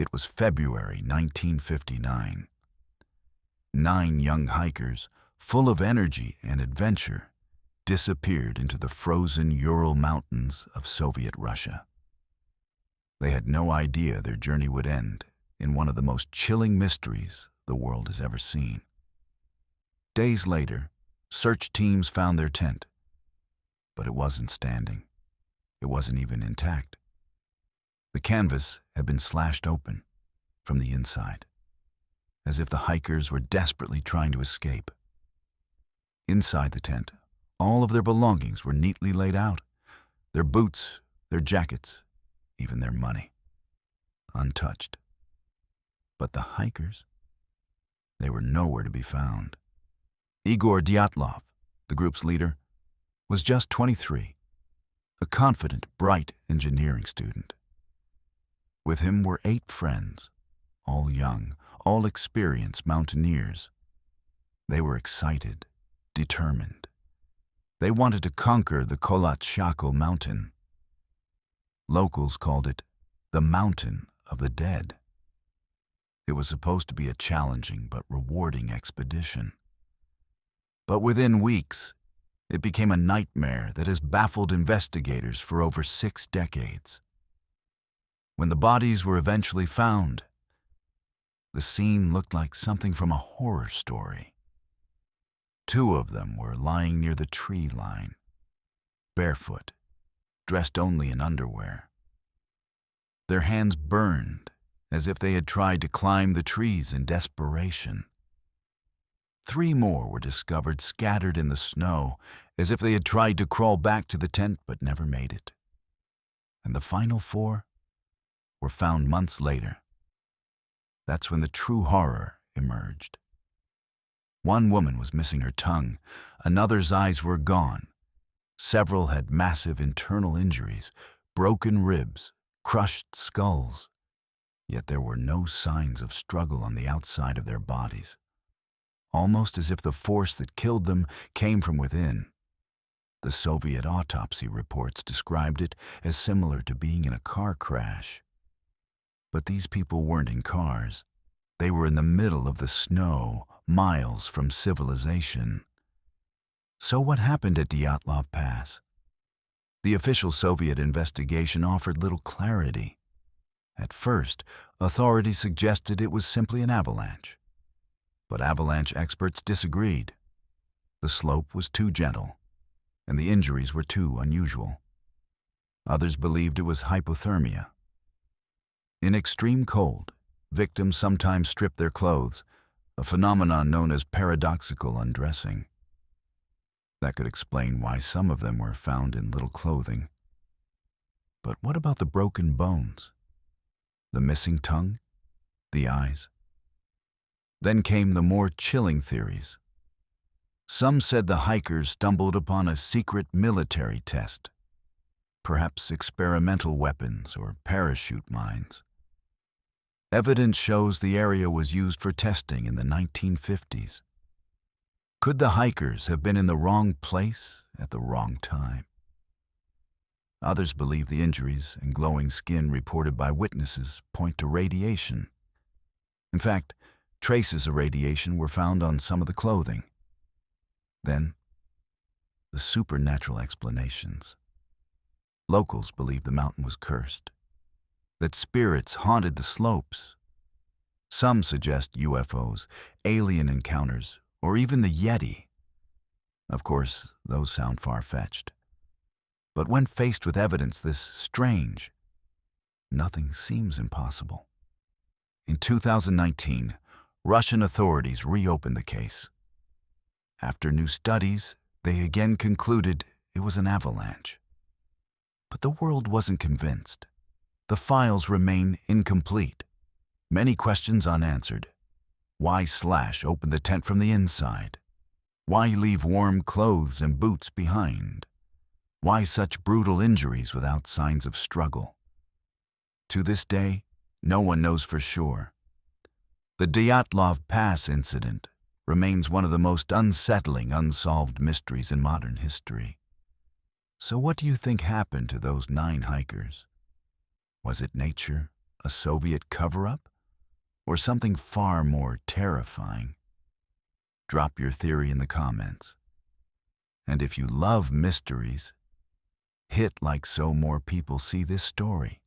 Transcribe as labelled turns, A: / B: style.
A: It was February 1959. 9 young hikers, full of energy and adventure, disappeared into the frozen Ural Mountains of Soviet Russia. They had no idea their journey would end in one of the most chilling mysteries the world has ever seen. Days later, search teams found their tent, but it wasn't standing. It wasn't even intact. The canvas had been slashed open from the inside, as if the hikers were desperately trying to escape. Inside the tent, all of their belongings were neatly laid out: their boots, their jackets, even their money, untouched. But the hikers, they were nowhere to be found. Igor Dyatlov, the group's leader, was just 23, a confident, bright engineering student. With him were 8 friends, all young, all experienced mountaineers. They were excited, determined. They wanted to conquer the Kolatshakal mountain. Locals called it the Mountain of the Dead. It was supposed to be a challenging but rewarding expedition. But within weeks, it became a nightmare that has baffled investigators for over 6 decades. When the bodies were eventually found, the scene looked like something from a horror story. 2 of them were lying near the tree line, barefoot, dressed only in underwear. Their hands burned as if they had tried to climb the trees in desperation. 3 more were discovered scattered in the snow, as if they had tried to crawl back to the tent but never made it. And the final 4 were found months later. That's when the true horror emerged. 1 woman was missing her tongue, another's eyes were gone. Several had massive internal injuries, broken ribs, crushed skulls. Yet there were no signs of struggle on the outside of their bodies, almost as if the force that killed them came from within. The Soviet autopsy reports described it as similar to being in a car crash. But these people weren't in cars. They were in the middle of the snow, miles from civilization. So what happened at Dyatlov Pass? The official Soviet investigation offered little clarity. At first, authorities suggested it was simply an avalanche. But avalanche experts disagreed. The slope was too gentle, and the injuries were too unusual. Others believed it was hypothermia. In extreme cold, victims sometimes stripped their clothes, a phenomenon known as paradoxical undressing. That could explain why some of them were found in little clothing. But what about the broken bones? The missing tongue? The eyes? Then came the more chilling theories. Some said the hikers stumbled upon a secret military test, perhaps experimental weapons or parachute mines. Evidence shows the area was used for testing in the 1950s. Could the hikers have been in the wrong place at the wrong time? Others believe the injuries and glowing skin reported by witnesses point to radiation. In fact, traces of radiation were found on some of the clothing. Then, the supernatural explanations. Locals believe the mountain was cursed, that spirits haunted the slopes. Some suggest UFOs, alien encounters, or even the Yeti. Of course, those sound far-fetched. But when faced with evidence this strange, nothing seems impossible. In 2019, Russian authorities reopened the case. After new studies, they again concluded it was an avalanche. But the world wasn't convinced. The files remain incomplete. Many questions unanswered. Why slash open the tent from the inside? Why leave warm clothes and boots behind? Why such brutal injuries without signs of struggle? To this day, no one knows for sure. The Dyatlov Pass Incident remains one of the most unsettling unsolved mysteries in modern history. So what do you think happened to those 9 hikers? Was it nature, A Soviet cover-up? Or something far more terrifying? Drop your theory in the comments. And if you love mysteries, hit like so more people see this story.